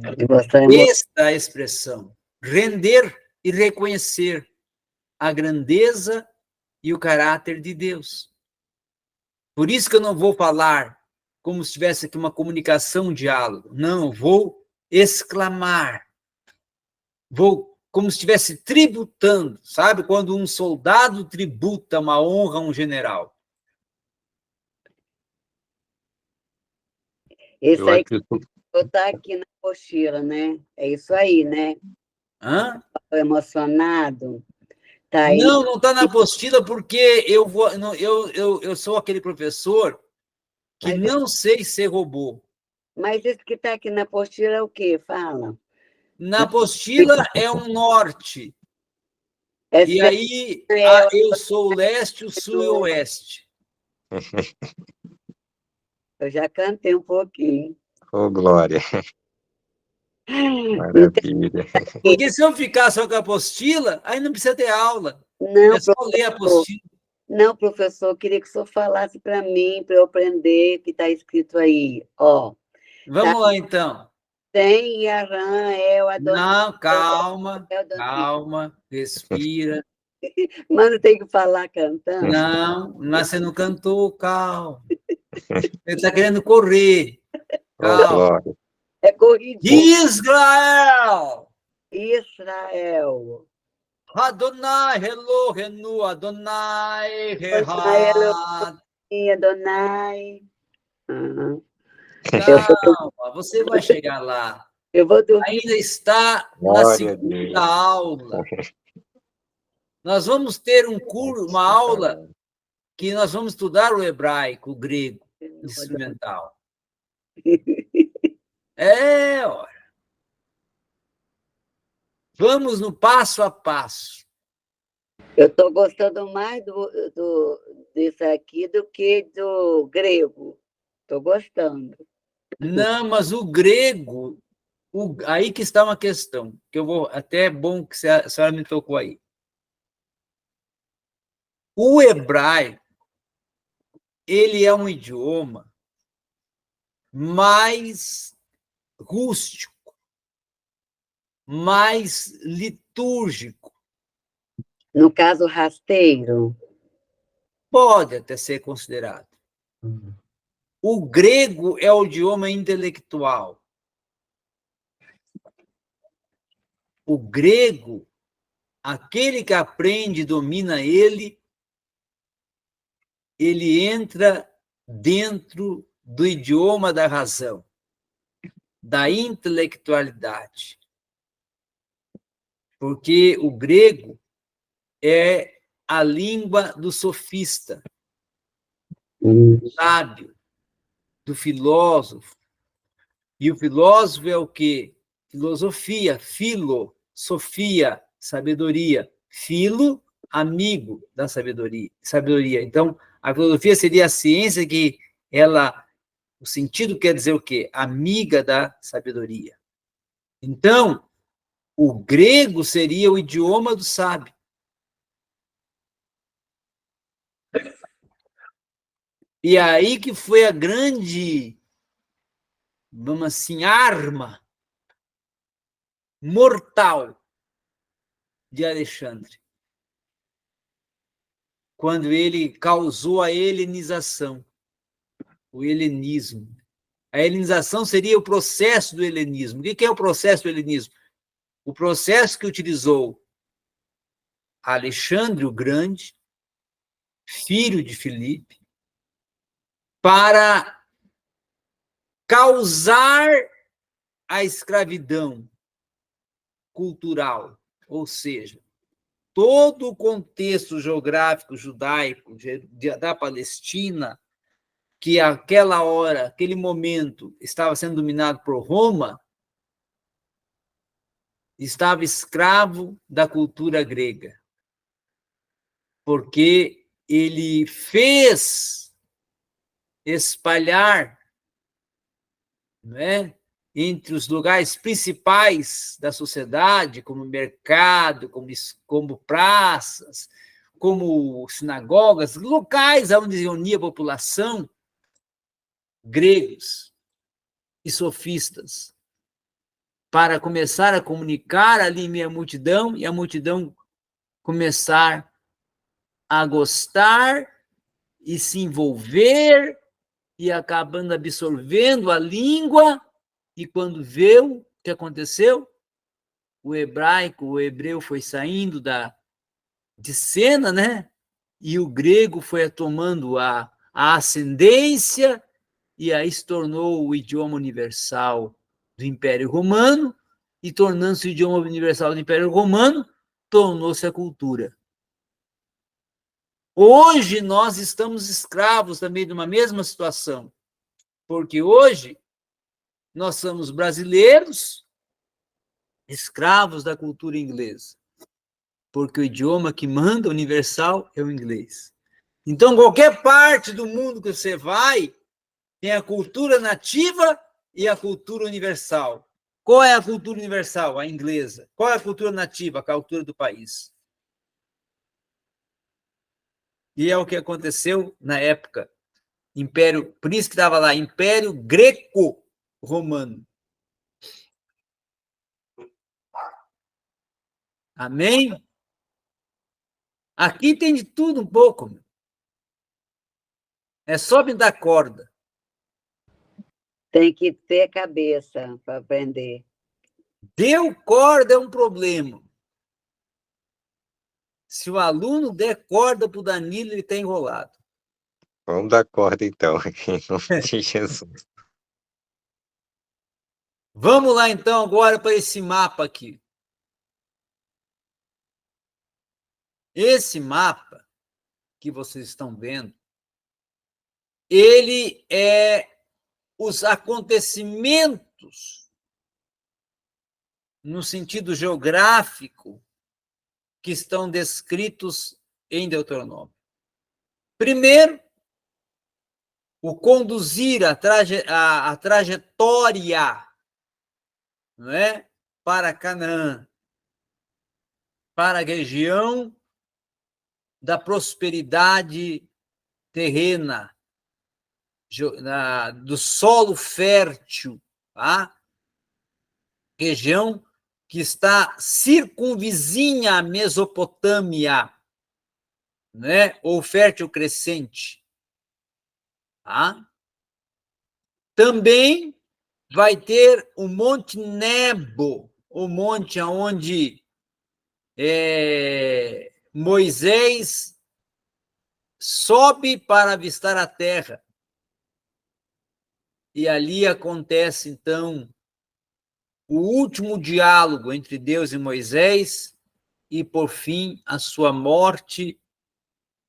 Esta é a expressão. Render e reconhecer a grandeza e o caráter de Deus. Por isso que eu não vou falar como se tivesse aqui uma comunicação, um diálogo. Não, vou exclamar. Vou como se estivesse tributando. Sabe quando um soldado tributa uma honra a um general? Esse aí que está aqui na apostila, né? É isso aí, né? Hã? Emocionado. Tá aí. Não está na apostila porque eu sou aquele professor que não sei ser robô. Mas isso que está aqui na apostila é o quê? Fala. Na apostila é um norte. E aí eu sou o leste, o sul e o oeste. Eu já cantei um pouquinho. Ô, Glória. Maravilha. Porque se eu ficar só com a apostila, aí não precisa ter aula. Não, é só ler a apostila. Não, professor, eu queria que o senhor falasse para mim, para eu aprender o que está escrito aí. Ó, vamos lá, então. Tem Yaran, Não, calma, calma, respira. Mas não tem que falar cantando? Não, mas você não cantou, calma. Você está querendo correr. Calma. É corridinho. Israel! Israel. Adonai, hello, Renu, Adonai, Adonai. Uhum. Calma, você vai chegar lá. Eu vou dormir. Ainda está na segunda aula. Nós vamos ter uma aula que nós vamos estudar o hebraico, o grego, instrumental. Ora. Vamos no passo a passo. Eu estou gostando mais disso aqui do que do grego. Estou gostando. Não, mas o grego, aí que está uma questão, que eu vou, até é bom que a senhora me tocou aí. O hebraico, ele é um idioma mais rústico, mais litúrgico. No caso, rasteiro? Pode até ser considerado. O grego é o idioma intelectual. O grego, aquele que aprende e domina ele entra dentro do idioma da razão, da intelectualidade. Porque o grego é a língua do sofista, do sábio, do filósofo. E o filósofo é o quê? Filosofia, sofia, sabedoria. Filo, amigo da sabedoria. Então, a filosofia seria a ciência que o sentido quer dizer o quê? Amiga da sabedoria. Então, o grego seria o idioma do sábio. E aí que foi a grande, vamos assim, arma mortal de Alexandre, quando ele causou a helenização, o helenismo. A helenização seria o processo do helenismo. O que é o processo do helenismo? O processo que utilizou Alexandre o Grande, filho de Filipe, para causar a escravidão cultural, ou seja, todo o contexto geográfico judaico da Palestina, que aquela hora, aquele momento, estava sendo dominado por Roma, estava escravo da cultura grega, porque ele fez espalhar, não é, entre os lugares principais da sociedade, como mercado, como praças, como sinagogas, locais onde reunia a população, gregos e sofistas. para começar a comunicar ali em meio à multidão, e a multidão começar a gostar e se envolver, e acabando absorvendo a língua, e quando viu o que aconteceu, o hebreu foi saindo de cena, né? E o grego foi tomando a ascendência, e aí se tornou o idioma universal do Império Romano, e tornando-se o idioma universal do Império Romano, tornou-se a cultura. Hoje nós estamos escravos também de uma mesma situação, porque hoje nós somos brasileiros, escravos da cultura inglesa, porque o idioma que manda universal é o inglês. Então, qualquer parte do mundo que você vai, tem a cultura nativa e a cultura universal. Qual é a cultura universal? A inglesa. Qual é a cultura nativa? A cultura do país. E é o que aconteceu na época. Império, por isso que estava lá, Império Greco-Romano. Amém? Aqui tem de tudo um pouco. É só me dar corda. Tem que ter cabeça para aprender. Deu corda é um problema. Se o aluno der corda para o Danilo, ele está enrolado. Vamos dar corda, então, em nome de Jesus. Vamos lá, então, agora para esse mapa aqui. Esse mapa que vocês estão vendo, ele é os acontecimentos no sentido geográfico que estão descritos em Deuteronômio. Primeiro, o conduzir a trajetória, não é? Para Canaã, para a região da prosperidade terrena, do solo fértil, tá? Região que está circunvizinha à Mesopotâmia, né? Ou fértil crescente. Tá? Também vai ter o Monte Nebo, o monte onde Moisés sobe para avistar a terra. E ali acontece, então, o último diálogo entre Deus e Moisés, e, por fim, a sua morte,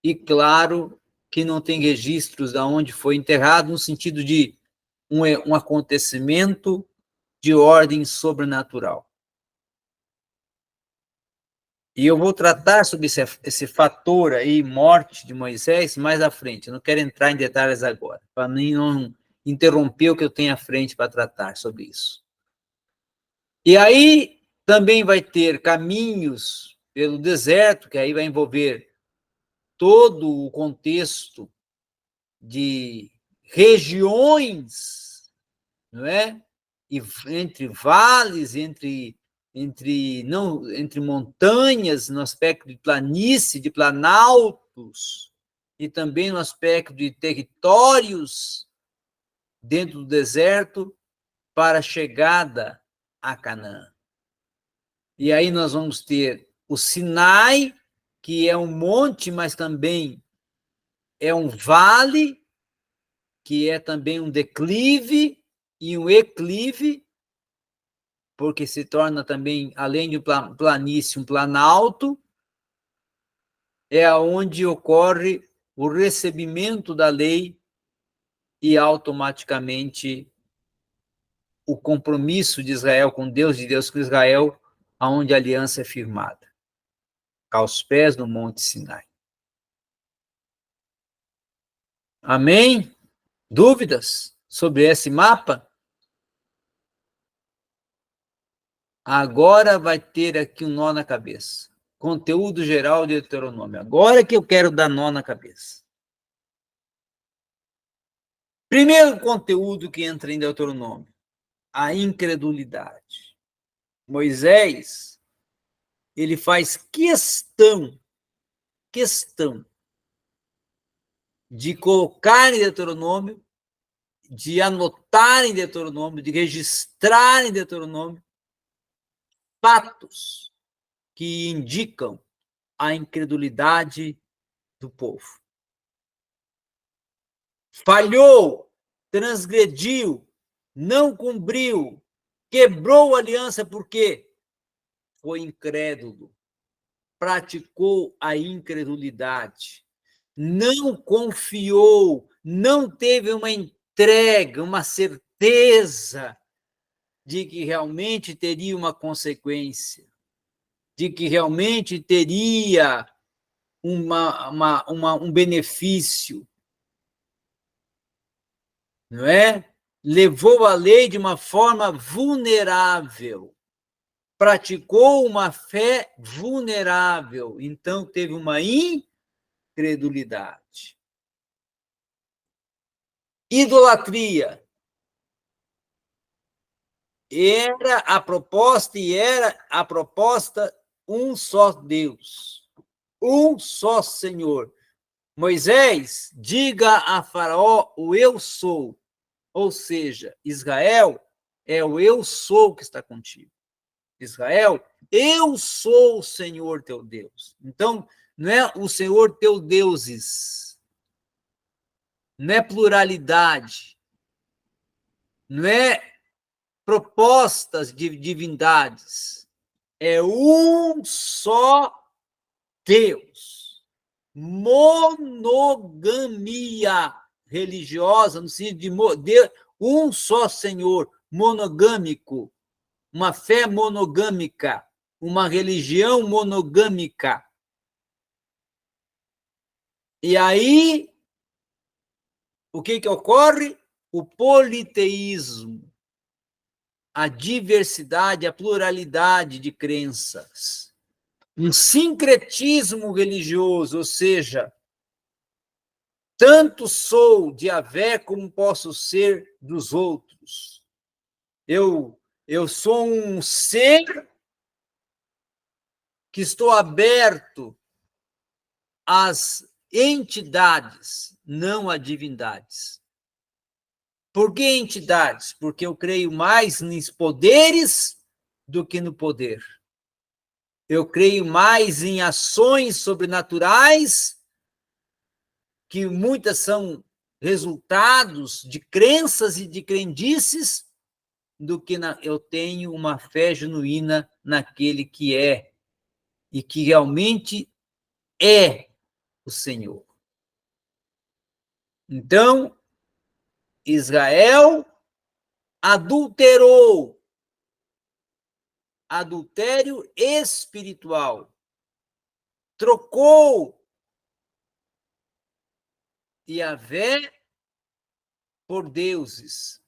e, claro, que não tem registros de onde foi enterrado, no sentido de um acontecimento de ordem sobrenatural. E eu vou tratar sobre esse fator aí, morte de Moisés, mais à frente. Eu não quero entrar em detalhes agora, para não interromper o que eu tenho à frente para tratar sobre isso. E aí também vai ter caminhos pelo deserto, que aí vai envolver todo o contexto de regiões, não é? E entre vales, entre montanhas, no aspecto de planície, de planaltos, e também no aspecto de territórios dentro do deserto para a chegada a Canaã. E aí nós vamos ter o Sinai, que é um monte, mas também é um vale, que é também um declive e um eclive, porque se torna também, além de um planície, um planalto, é onde ocorre o recebimento da lei e automaticamente o compromisso de Israel com Deus, de Deus com Israel, aonde a aliança é firmada, aos pés do Monte Sinai. Amém? Dúvidas sobre esse mapa? Agora vai ter aqui um nó na cabeça. Conteúdo geral de Deuteronômio. Agora que eu quero dar nó na cabeça. Primeiro conteúdo que entra em Deuteronômio: a incredulidade. Moisés, ele faz questão de colocar em Deuteronômio, de anotar em Deuteronômio, de registrar em Deuteronômio fatos que indicam a incredulidade do povo. Falhou, transgrediu, não cumpriu, quebrou a aliança porque foi incrédulo, praticou a incredulidade, não confiou, não teve uma entrega, uma certeza de que realmente teria uma consequência, de que realmente teria um benefício, não é? Levou a lei de uma forma vulnerável, praticou uma fé vulnerável, então teve uma incredulidade. Idolatria. Era a proposta um só Deus, um só Senhor. Moisés, diga a Faraó o eu sou, ou seja, Israel é o eu sou que está contigo. Israel, eu sou o Senhor teu Deus. Então, não é o Senhor teu deuses, não é pluralidade, não é propostas de divindades, é um só Deus. Monogamia religiosa, no sentido de um só Senhor, monogâmico, uma fé monogâmica, uma religião monogâmica. E aí, o que ocorre? O politeísmo, a diversidade, a pluralidade de crenças, um sincretismo religioso, ou seja, tanto sou de Yahvé como posso ser dos outros. Eu sou um ser que estou aberto às entidades, não a divindades. Por que entidades? Porque eu creio mais nos poderes do que no poder. Eu creio mais em ações sobrenaturais, que muitas são resultados de crenças e de crendices, do que eu tenho uma fé genuína naquele que é, e que realmente é o Senhor. Então, Israel adulterou, adultério espiritual, trocou Yahvé por deuses,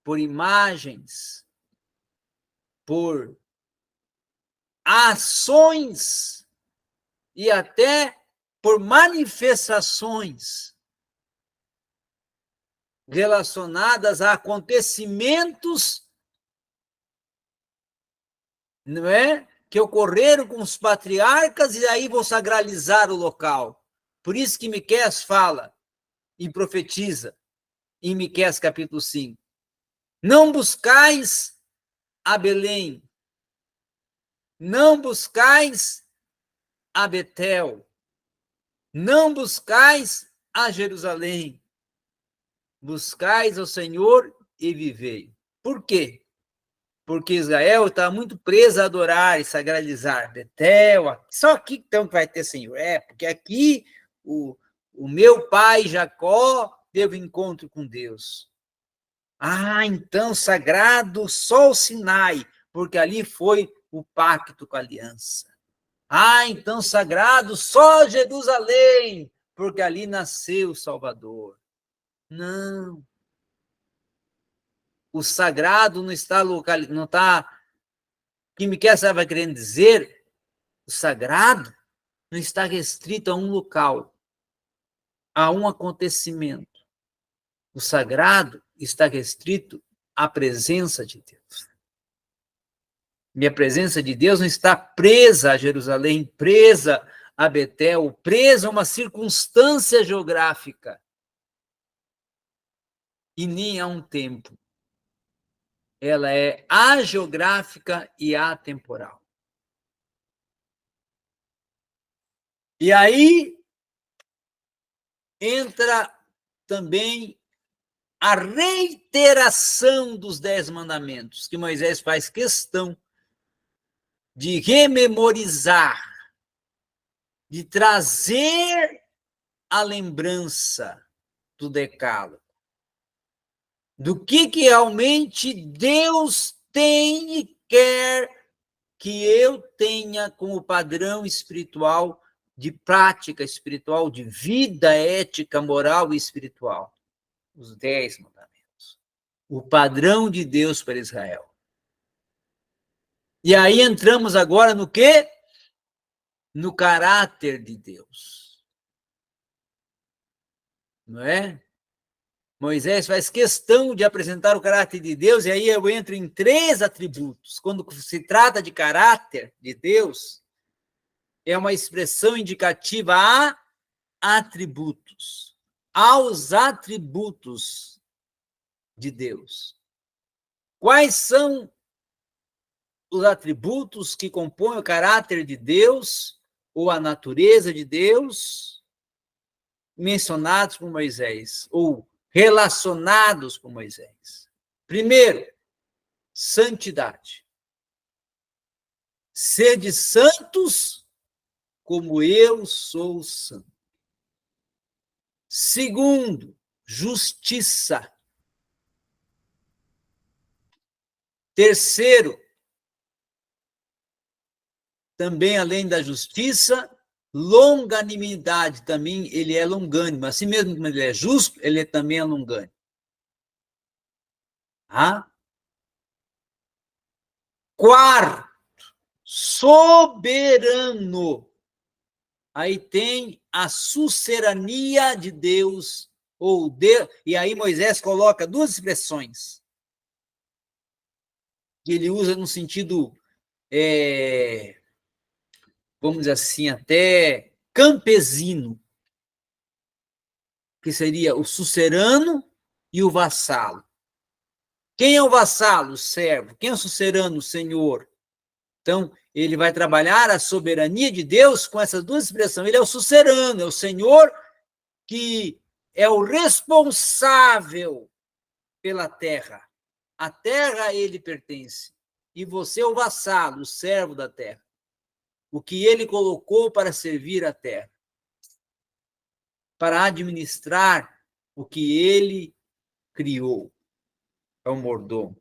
por imagens, por ações e até por manifestações relacionadas a acontecimentos, não é? Que ocorreram com os patriarcas, e aí vou sacralizar o local. Por isso que Miqueias fala e profetiza em Miqueias capítulo 5. Não buscais a Belém, não buscais a Betel, não buscais a Jerusalém, buscais ao Senhor e vivei. Por quê? Porque Israel está muito preso a adorar e sacralizar Betel, só aqui então que vai ter Senhor. Porque aqui o meu pai Jacó teve encontro com Deus. Então sagrado só o Sinai, porque ali foi o pacto com a aliança. Então sagrado só Jerusalém, porque ali nasceu o Salvador. Não. O sagrado não está localizado, não está. O que Miqueias estava querendo dizer, o sagrado não está restrito a um local, a um acontecimento. O sagrado está restrito à presença de Deus. Minha presença de Deus não está presa a Jerusalém, presa a Betel, presa a uma circunstância geográfica e nem a um tempo. Ela é ageográfica e atemporal. E aí entra também a reiteração dos 10 mandamentos, que Moisés faz questão de rememorizar, de trazer a lembrança do decálogo, do que realmente Deus tem e quer que eu tenha como padrão espiritual, de prática espiritual, de vida ética, moral e espiritual. Os 10 mandamentos. O padrão de Deus para Israel. E aí entramos agora no quê? No caráter de Deus. Não é? Moisés faz questão de apresentar o caráter de Deus, e aí eu entro em 3 atributos. Quando se trata de caráter de Deus, é uma expressão indicativa a atributos, aos atributos de Deus. Quais são os atributos que compõem o caráter de Deus, ou a natureza de Deus, mencionados por Moisés, ou relacionados por Moisés? Primeiro, santidade. Sede santos, como eu sou santo. Segundo, justiça. Terceiro, também além da justiça, longanimidade. Também ele é longânimo. Assim mesmo como ele é justo, ele também é longânimo. Quarto, soberano. Aí tem a sucerania de Deus, e aí Moisés coloca 2 expressões que ele usa no sentido, vamos dizer assim, até campesino, que seria o sucerano e o vassalo. Quem é o vassalo? O servo. Quem é o sucerano? O senhor. Então, ele vai trabalhar a soberania de Deus com essas 2 expressões. Ele é o sucerano, é o senhor que é o responsável pela terra. A terra a ele pertence. E você é o vassalo, o servo da terra. O que ele colocou para servir a terra. Para administrar o que ele criou. É o mordomo.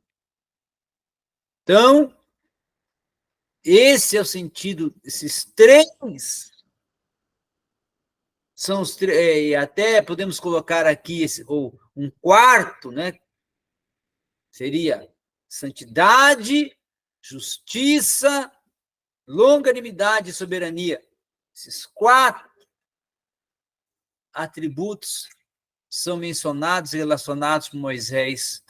Então, esse é o sentido, esses 3 são os 3, até podemos colocar aqui ou um quarto, né? Seria santidade, justiça, longanimidade e soberania. Esses 4 atributos são mencionados e relacionados por Moisés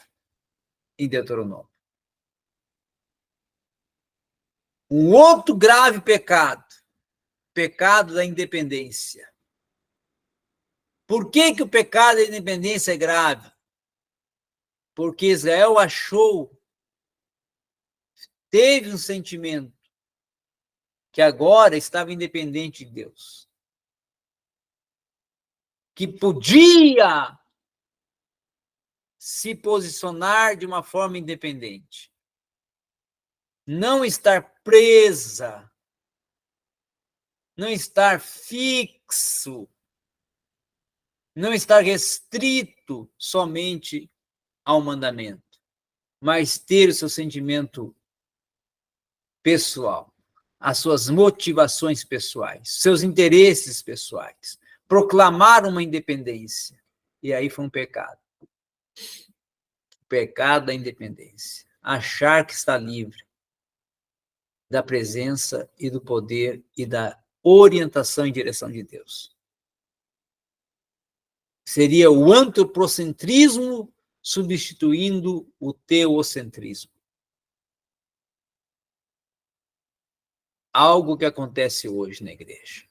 em Deuteronômio. Um outro grave pecado, pecado da independência. Por que o pecado da independência é grave? Porque Israel teve um sentimento que agora estava independente de Deus. Que podia se posicionar de uma forma independente. Não estar presa, não estar fixo, não estar restrito somente ao mandamento, mas ter o seu sentimento pessoal, as suas motivações pessoais, seus interesses pessoais, proclamar uma independência. E aí foi um pecado. O pecado da independência. Achar que está livre da presença e do poder e da orientação em direção de Deus. Seria o antropocentrismo substituindo o teocentrismo. algo que acontece hoje na igreja.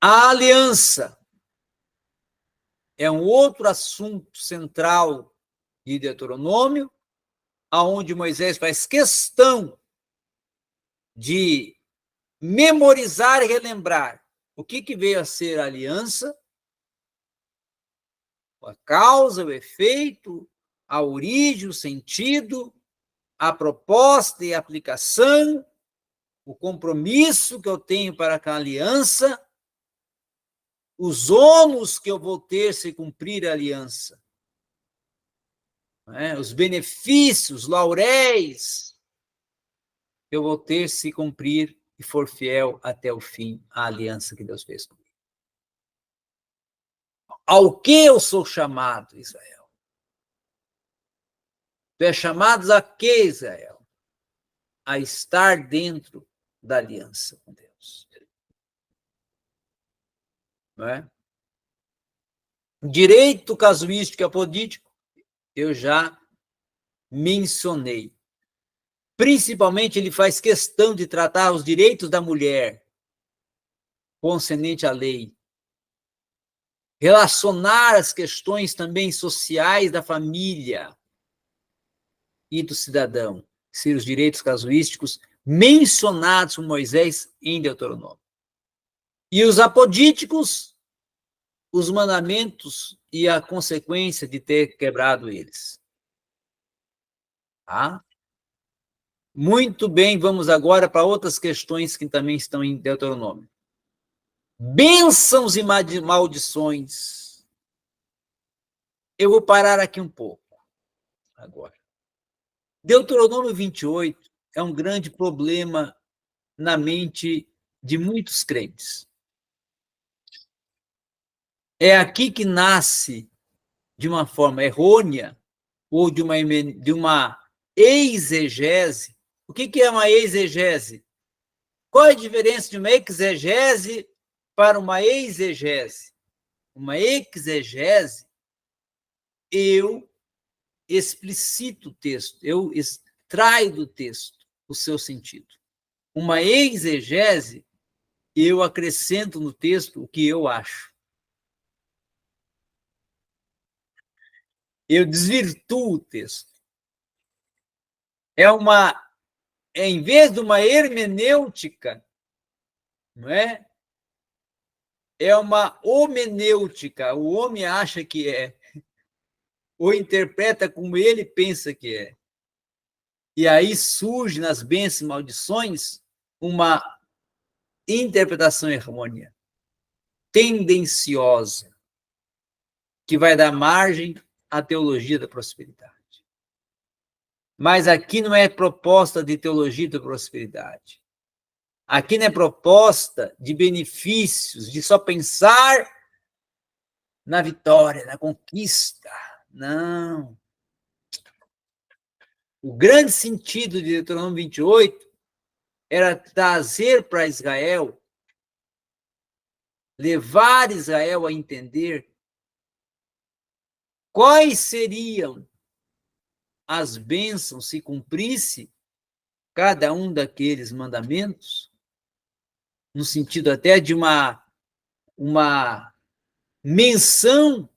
A aliança é um outro assunto central de Deuteronômio, aonde Moisés faz questão de memorizar e relembrar o que veio a ser a aliança, a causa, o efeito, a origem, o sentido, a proposta e a aplicação, o compromisso que eu tenho para com a aliança, os ônus que eu vou ter se cumprir a aliança, os benefícios, lauréis que eu vou ter se cumprir e for fiel até o fim à aliança que Deus fez comigo. Ao que eu sou chamado, Israel? Tu és chamado a quê, Israel? A estar dentro da aliança com Deus. Não é? Direito casuístico e apodítico, eu já mencionei. Principalmente, ele faz questão de tratar os direitos da mulher concernente à lei. Relacionar as questões também sociais da família e do cidadão, ser os direitos casuísticos mencionados por Moisés em Deuteronômio. E os apodíticos, os mandamentos e a consequência de ter quebrado eles. Tá? Muito bem, vamos agora para outras questões que também estão em Deuteronômio. Bênçãos e maldições. Eu vou parar aqui um pouco agora. Deuteronômio 28 é um grande problema na mente de muitos crentes. É aqui que nasce, de uma forma errônea, ou de uma exegese. O que é uma exegese? Qual é a diferença de uma exegese para uma exegese? Uma exegese, eu explicito o texto, eu extraio do texto o seu sentido. Uma exegese, eu acrescento no texto o que eu acho. Eu desvirtuo o texto. Em vez de uma hermenêutica, não é? É uma homenêutica. O homem acha que é, ou interpreta como ele pensa que é. E aí surge nas bênçãos e maldições uma interpretação errônea, tendenciosa, que vai dar margem à teologia da prosperidade. Mas aqui não é proposta de teologia da prosperidade. Aqui não é proposta de benefícios, de só pensar na vitória, na conquista. Não. O grande sentido de Deuteronômio 28 era trazer para Israel, levar Israel a entender quais seriam as bênçãos se cumprisse cada um daqueles mandamentos, no sentido até de uma menção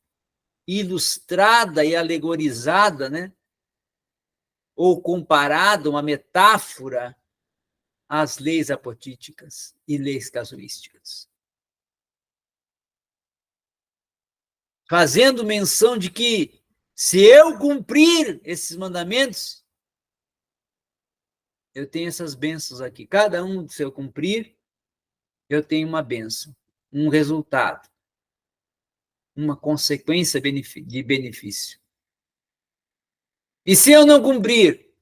ilustrada e alegorizada, né? Ou comparada, uma metáfora às leis apotíticas e leis casuísticas. Fazendo menção de que, se eu cumprir esses mandamentos, eu tenho essas bênçãos aqui. Cada um, se eu cumprir, eu tenho uma bênção, um resultado, uma consequência de benefício. E se eu não cumprir,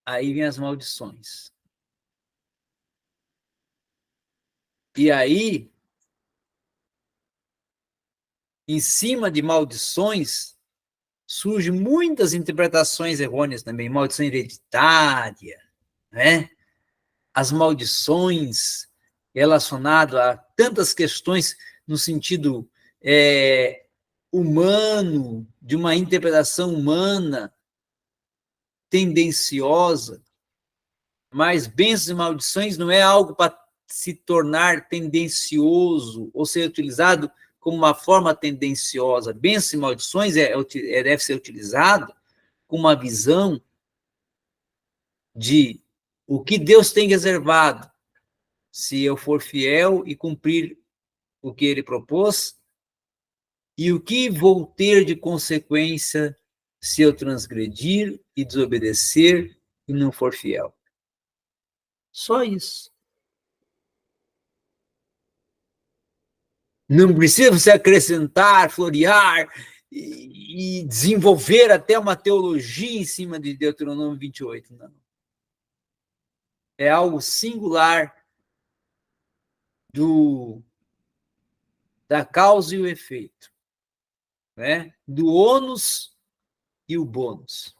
aí vem as maldições. E aí, em cima de maldições, surgem muitas interpretações errôneas também, maldição hereditária, né? As maldições relacionadas a tantas questões no sentido humano, de uma interpretação humana, tendenciosa, Mas bênçãos e maldições não é algo para se tornar tendencioso ou ser utilizado como uma forma tendenciosa. Bênçãos e maldições deve ser utilizado com uma visão de o que Deus tem reservado, se eu for fiel e cumprir o que ele propôs, e o que vou ter de consequência se eu transgredir e desobedecer e não for fiel. Só isso. Não precisa você acrescentar, florear e desenvolver até uma teologia em cima de Deuteronômio 28, não. É algo singular da causa e o efeito, né? Do ônus e o bônus.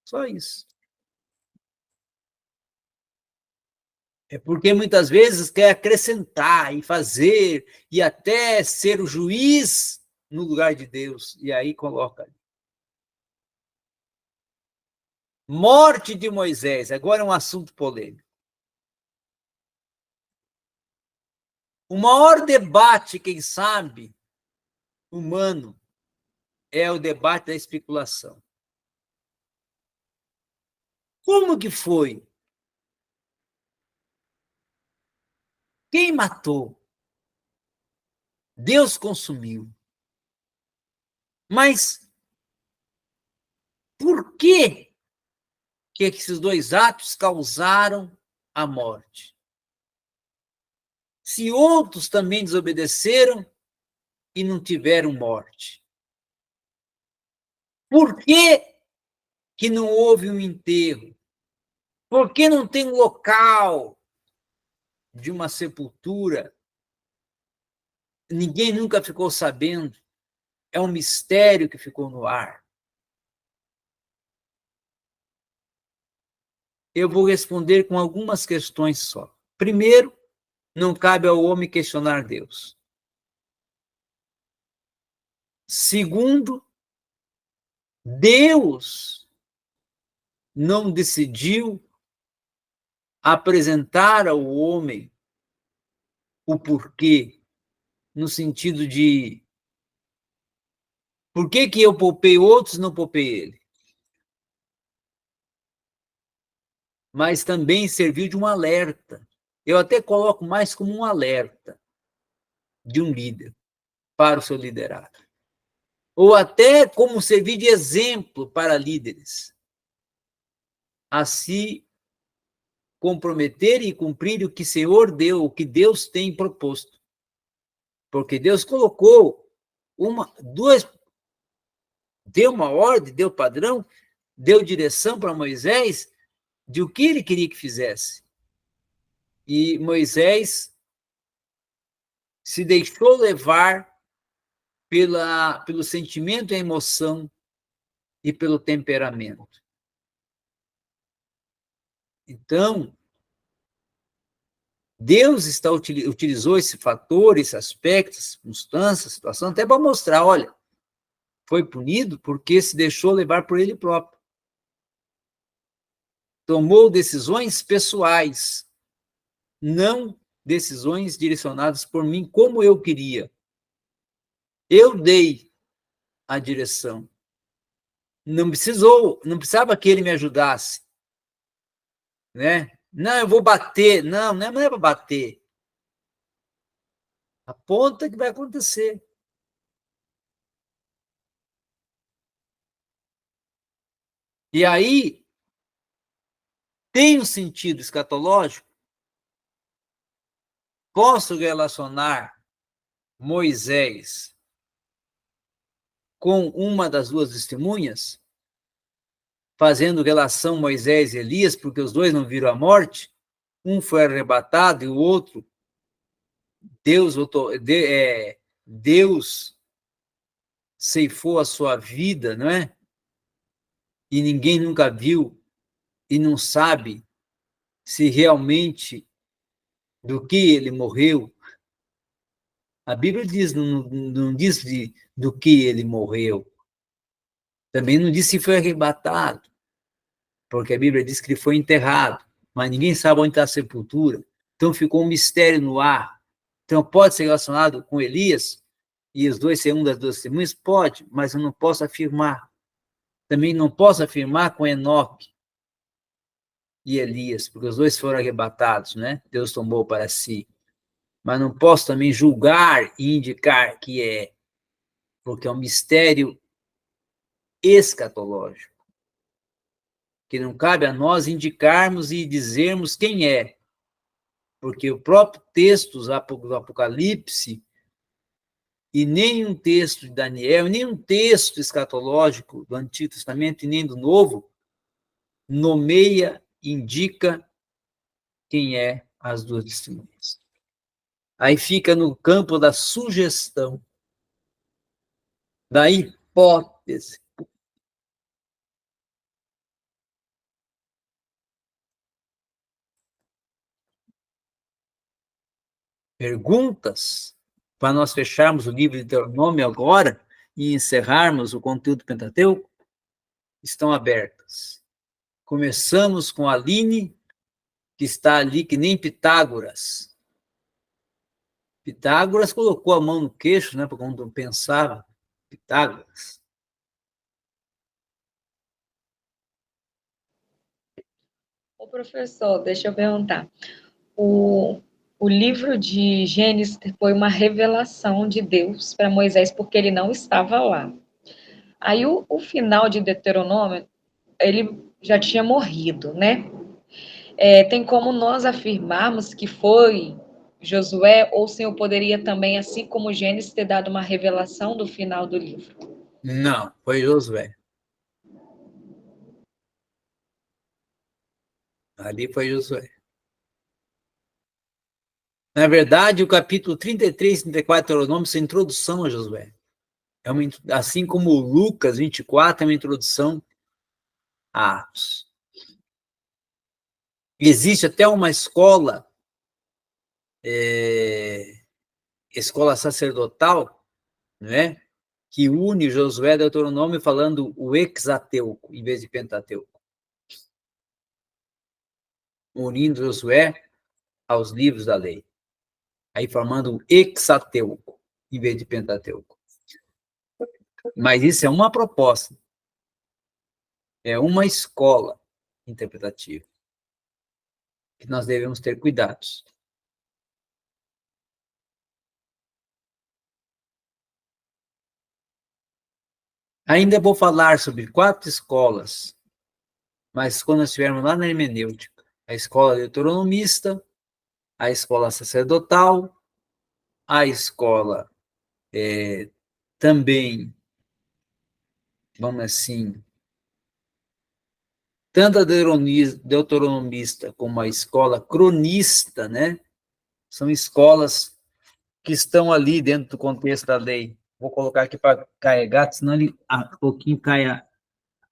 Só isso. É porque muitas vezes quer acrescentar e fazer e até ser o juiz no lugar de Deus. E aí coloca. Morte de Moisés. Agora é um assunto polêmico. O maior debate, quem sabe, humano, é o debate da especulação. Como que foi? Quem matou? Deus consumiu. Mas por que esses dois atos causaram a morte? Se outros também desobedeceram e não tiveram morte. Por que não houve um enterro? Por que não tem um local de uma sepultura? Ninguém nunca ficou sabendo. É um mistério que ficou no ar. Eu vou responder com algumas questões só. Primeiro, não cabe ao homem questionar Deus. Segundo, Deus não decidiu apresentar ao homem o porquê, no sentido de por que eu poupei outros e não poupei ele? Mas também serviu de um alerta. Eu até coloco mais como um alerta de um líder para o seu liderado. Ou até como servir de exemplo para líderes a se comprometer e cumprir o que o Senhor deu, o que Deus tem proposto. Porque Deus colocou deu uma ordem, deu padrão, deu direção para Moisés de o que ele queria que fizesse. E Moisés se deixou levar pelo sentimento e a emoção e pelo temperamento. Então, Deus utilizou esse fator, esse aspecto, essa circunstância, situação, até para mostrar, olha, foi punido porque se deixou levar por ele próprio. Tomou decisões pessoais, não decisões direcionadas por mim como eu queria. Eu dei a direção. Não precisava que ele me ajudasse, né? Não, eu vou bater. Não é para bater. Aponta que vai acontecer. E aí, tem um sentido escatológico? Posso relacionar Moisés com uma das duas testemunhas, fazendo relação Moisés e Elias, porque os dois não viram a morte, um foi arrebatado e o outro, Deus ceifou a sua vida, não é? E ninguém nunca viu e não sabe se realmente do que ele morreu. A Bíblia diz, não diz do que ele morreu. Também não diz se foi arrebatado. porque a Bíblia diz que ele foi enterrado, mas ninguém sabe onde está a sepultura. Então ficou um mistério no ar. Então pode ser relacionado com Elias, e os dois ser um das duas testemunhas? Pode, mas eu não posso afirmar. Também não posso afirmar com Enoque e Elias, porque os dois foram arrebatados, né? Deus tomou para si. Mas não posso também julgar e indicar que é, porque é um mistério escatológico, que não cabe a nós indicarmos e dizermos quem é, porque o próprio texto do Apocalipse e nem um texto de Daniel, nem um texto escatológico do Antigo Testamento e nem do Novo nomeia, indica quem é as duas testemunhas. Aí fica no campo da sugestão, da hipótese. Perguntas para nós fecharmos o livro de Deuteronômio agora e encerrarmos o conteúdo do Pentateuco estão abertas. Começamos com a Aline, que está ali que nem Pitágoras. Pitágoras colocou a mão no queixo, né, quando pensava. Pitágoras. Ô, professor, deixa eu perguntar. O livro de Gênesis foi uma revelação de Deus para Moisés, porque ele não estava lá. Aí o final de Deuteronômio, ele já tinha morrido, né? Tem como nós afirmarmos que foi Josué, ou o Senhor poderia também, assim como Gênesis, ter dado uma revelação do final do livro? Não, foi Josué. Ali foi Josué. Na verdade, o capítulo 33 e 34 do Deuteronômio são introdução a Josué. Assim como o Lucas 24 é uma introdução a Atos. Existe até uma escola, escola sacerdotal, né, que une Josué e Deuteronômio falando o Hexateuco, em vez de Pentateuco. Unindo Josué aos livros da lei. Aí formando o Hexateuco, em vez de Pentateuco. Mas isso é uma proposta. É uma escola interpretativa. Que nós devemos ter cuidados. Ainda vou falar sobre 4 escolas, mas quando nós estivermos lá na hermenêutica, a escola deuteronomista, a escola sacerdotal, a escola também, vamos assim, tanto a deuteronomista como a escola cronista, né? São escolas que estão ali dentro do contexto da lei. Vou colocar aqui para carregar, senão a pouquinho cai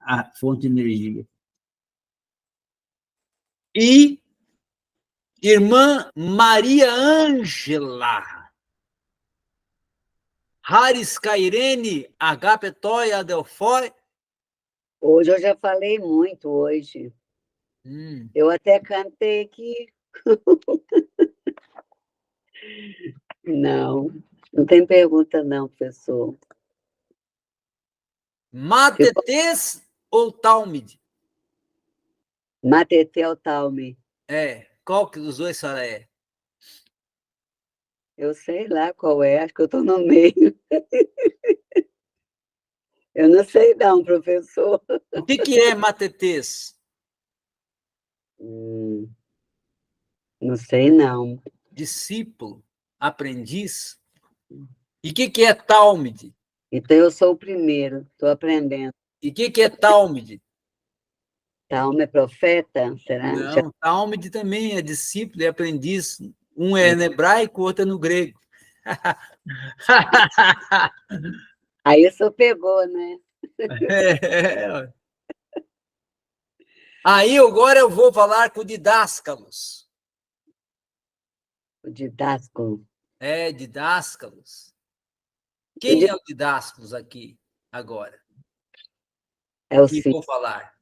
a fonte de energia. E irmã Maria Ângela, Haris Cairene, Agapetoi Adelfoi. Hoje eu já falei muito hoje. Eu até cantei aqui. Não tem pergunta não, professor. Matetes ou Talmide? Matete ou Talme? Qual que dos dois será é? Eu sei lá qual é, acho que eu estou no meio. Eu não sei não, professor. O que é Matetes? Não sei não. Discípulo, aprendiz. E o que é Talmide? Então eu sou o primeiro, estou aprendendo. E o que é Talmide? Talme é profeta? Será? Não, Talmide também é discípulo e aprendiz. Um é no hebraico, o outro é no grego. Aí o senhor pegou, né? Aí agora eu vou falar com o Didáscalos. O Didásculo. Didáscalos. Quem é o Didáscalos aqui, agora? É o que vou falar?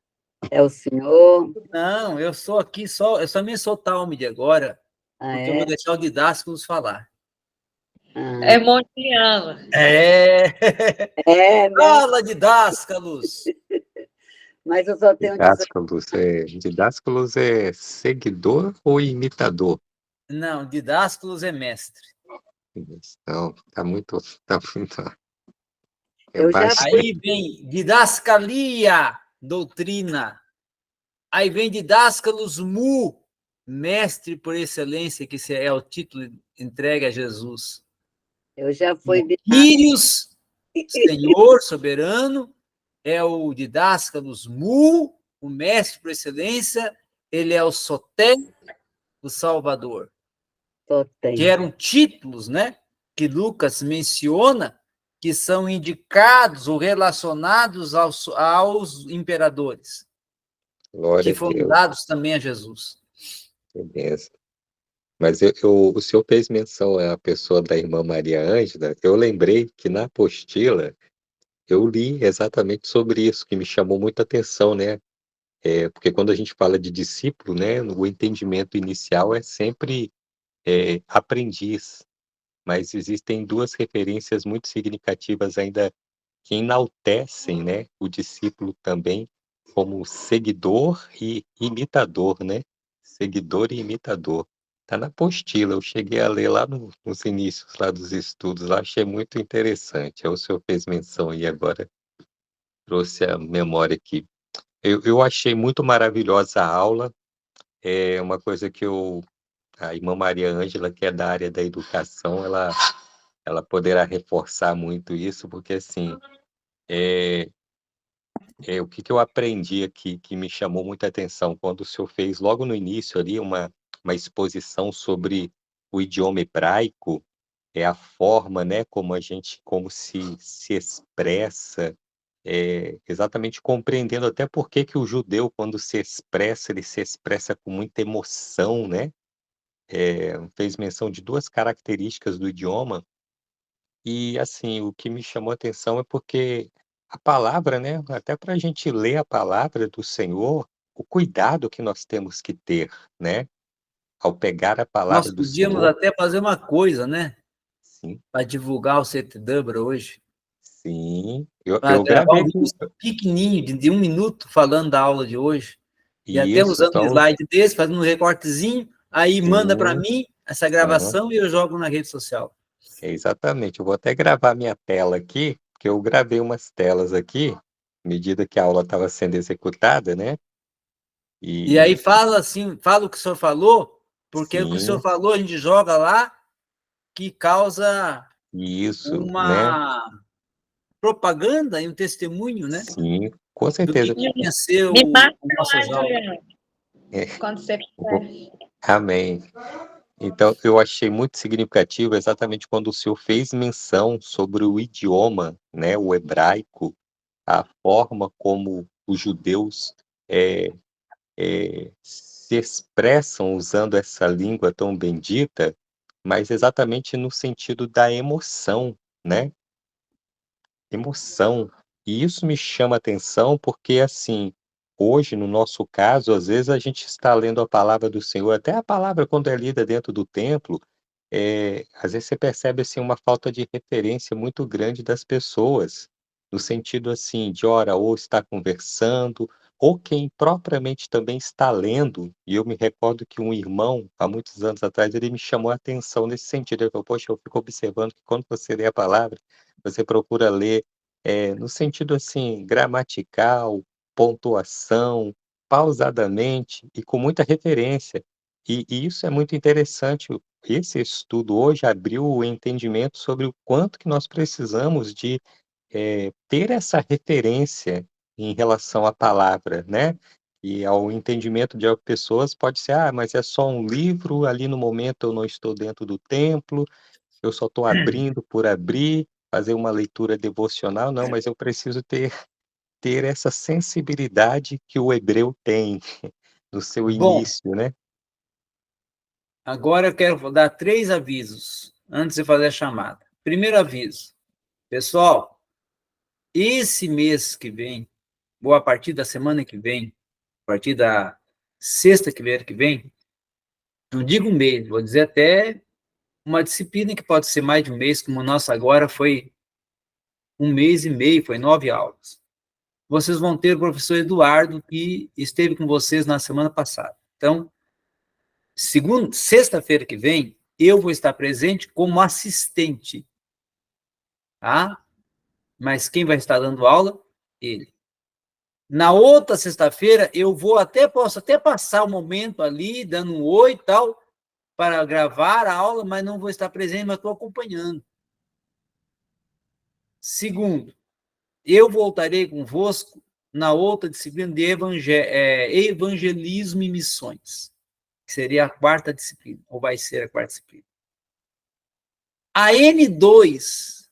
É o senhor? Não, eu sou aqui só, eu também sou Talmide agora, Ah, porque eu vou é? deixar o Didásculos falar. Ah, É montiana. É! é, né? Fala, Didáscalos! Mas eu só tenho 18. Didásculos é seguidor ou imitador? Não, Didásculos é mestre. Não, tá muito, é Eu já fui. Aí vem didascalia, doutrina. Aí vem didáscalos mu, mestre por excelência, que é o título entregue a Jesus. Eu já fui. Quírios, Senhor soberano, é o didáscalos mu, o mestre por excelência, ele é o soter, o salvador. Só Que tem. eram títulos, né, que Lucas menciona, que são indicados ou relacionados aos imperadores, glória que a foram Deus, dados também a Jesus. que benção. Mas o senhor fez menção à pessoa da irmã Maria Ângela, eu lembrei que na apostila eu li exatamente sobre isso, que me chamou muita atenção, né? Porque quando a gente fala de discípulo, né, o entendimento inicial é sempre aprendiz, mas existem duas referências muito significativas ainda que enaltecem, né, o discípulo também como seguidor e imitador, né? Seguidor e imitador. Está na apostila, eu cheguei a ler lá nos inícios lá dos estudos, lá achei muito interessante. Aí o senhor fez menção aí agora, trouxe a memória aqui. Eu achei muito maravilhosa a aula, é uma coisa que a irmã Maria Ângela, que é da área da educação, ela poderá reforçar muito isso, porque assim, o que eu aprendi aqui que me chamou muita atenção, quando o senhor fez logo no início ali uma exposição sobre o idioma hebraico, é a forma, né, como se expressa, exatamente compreendendo até por que que o judeu, quando se expressa, ele se expressa com muita emoção, né? Fez menção de duas características do idioma, e assim, o que me chamou a atenção é porque a palavra, né, até para a gente ler a palavra do Senhor, o cuidado que nós temos que ter, né, ao pegar a Nós palavra do podíamos Senhor. até fazer uma coisa, né, Sim, para divulgar o CTW hoje, sim, eu, para eu gravar gravei um vídeo pequenininho, de 1 minuto, falando da aula de hoje, e até isso, usando um então, slide desse, fazendo um recortezinho, aí manda para sim, mim essa aham, gravação e eu jogo na rede social. exatamente. Eu vou até gravar minha tela aqui, porque eu gravei umas telas aqui, à medida que a aula estava sendo executada, né, E aí e fala assim, fala o que o senhor falou, porque o que o senhor sim, falou a gente joga lá, que causa isso, né, uma propaganda e um testemunho, né, sim, com do que certeza. vinha a ser Me marca nossas lá, aulas. Juliana, É, quando você vo- quiser. amém. Então, eu achei muito significativo exatamente quando o senhor fez menção sobre o idioma, né, o hebraico, a forma como os judeus se expressam usando essa língua tão bendita, mas exatamente no sentido da emoção, né? Emoção. E isso me chama atenção porque, assim, hoje, no nosso caso, às vezes a gente está lendo a palavra do Senhor, até a palavra quando é lida dentro do templo, às vezes você percebe, assim, uma falta de referência muito grande das pessoas, no sentido, assim, de ora, ou está conversando, ou quem propriamente também está lendo, e eu me recordo que um irmão, há muitos anos atrás, ele me chamou a atenção nesse sentido, ele falou, poxa, eu fico observando que quando você lê a palavra, você procura ler no sentido, assim, gramatical, pontuação, pausadamente e com muita referência. E isso é muito interessante. Esse estudo hoje abriu o entendimento sobre o quanto que nós precisamos de, ter essa referência em relação à palavra, né. E ao entendimento de pessoas pode ser: "Ah, mas é só um livro, ali no momento eu não estou dentro do templo, eu só estou abrindo por abrir, fazer uma leitura devocional, não, mas eu preciso ter essa sensibilidade que o hebreu tem no seu Bom, início, né. agora eu quero dar 3 avisos antes de fazer a chamada. Primeiro aviso, pessoal, esse mês que vem, ou a partir da semana que vem, partir da sexta-feira que vem, não digo um mês, vou dizer até uma disciplina que pode ser mais de um mês, como a nossa agora foi 1 mês e meio, foi 9 aulas. Vocês vão ter o professor Eduardo, que esteve com vocês na semana passada. Então, sexta-feira que vem, eu vou estar presente como assistente, tá? Mas quem vai estar dando aula? Ele. Na outra sexta-feira, posso até passar o momento ali, dando um oi e tal, para gravar a aula, mas não vou estar presente, mas estou acompanhando. Segundo, eu voltarei convosco na outra disciplina de evangelismo e missões, que seria a quarta disciplina, ou vai ser a quarta disciplina. A N2,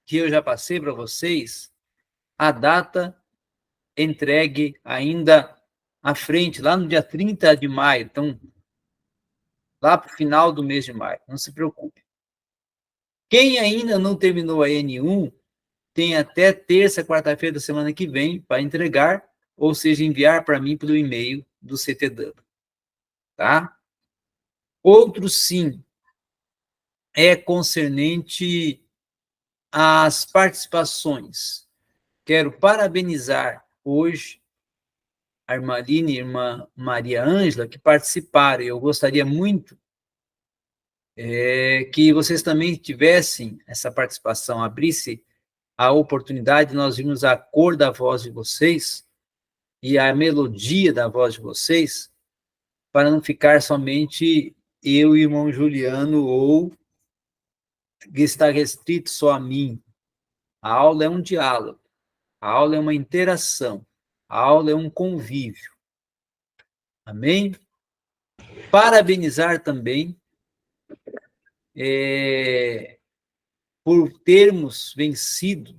que eu já passei para vocês, a data entregue ainda à frente, lá no dia 30 de maio, então, lá para o final do mês de maio, não se preocupe. Quem ainda não terminou a N1, tem até terça, quarta-feira da semana que vem para entregar, ou seja, enviar para mim pelo e-mail do CTW, tá? Outro sim é concernente às participações. Quero parabenizar hoje a irmã Aline e a irmã Maria Ângela, que participaram. Eu gostaria muito que vocês também tivessem essa participação, abrisse a oportunidade, nós vimos a cor da voz de vocês e a melodia da voz de vocês, para não ficar somente eu e o irmão Juliano, ou estar restrito só a mim. A aula é um diálogo, a aula é uma interação, a aula é um convívio. Amém? Parabenizar também por termos vencido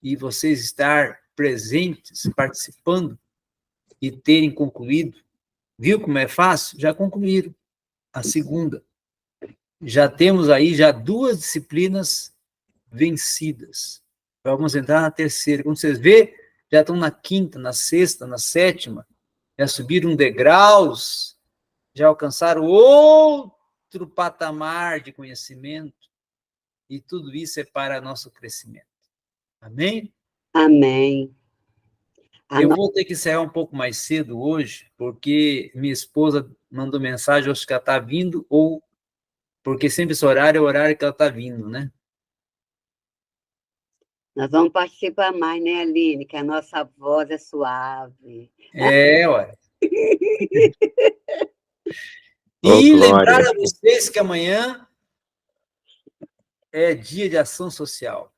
e vocês estar presentes, participando e terem concluído. Viu como é fácil? Já concluíram a segunda. Já temos aí 2 disciplinas vencidas. Vamos entrar na terceira. Quando vocês vê, já estão na quinta, na sexta, na sétima, já subiram degraus, já alcançaram outro patamar de conhecimento, e tudo isso é para nosso crescimento. Amém? Amém. Eu vou ter que encerrar um pouco mais cedo hoje, porque minha esposa mandou mensagem, acho que ela está vindo, ou porque sempre esse horário é o horário que ela está vindo, né? Nós vamos participar mais, né, Aline? Que a nossa voz é suave. Olha. E lembrar a vocês que amanhã é dia de ação social.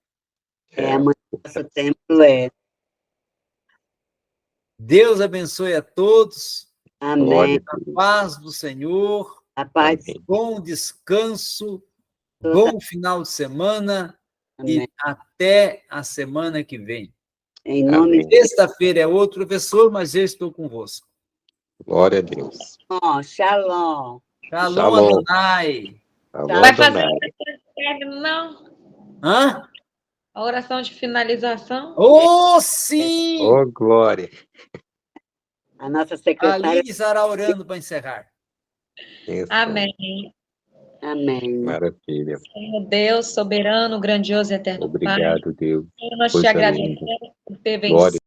Amanhã nosso templo é. Deus abençoe a todos. Amém. A paz do Senhor. A paz. Bom descanso. Bom final de semana. Amém. E até a semana que vem. Em nome de sexta-feira é outro professor, mas eu estou convosco. Glória a Deus. Shalom. Shalom, Adonai. Vai fazer não? Hã? A oração de finalização? Oh, sim! Oh, glória! A nossa secretária... A Aline estará orando para encerrar. Amém. Amém. Maravilha. Senhor Deus, soberano, grandioso e eterno Obrigado, Pai. Deus. Senhor, nós te agradecemos por ter vencido. Glória.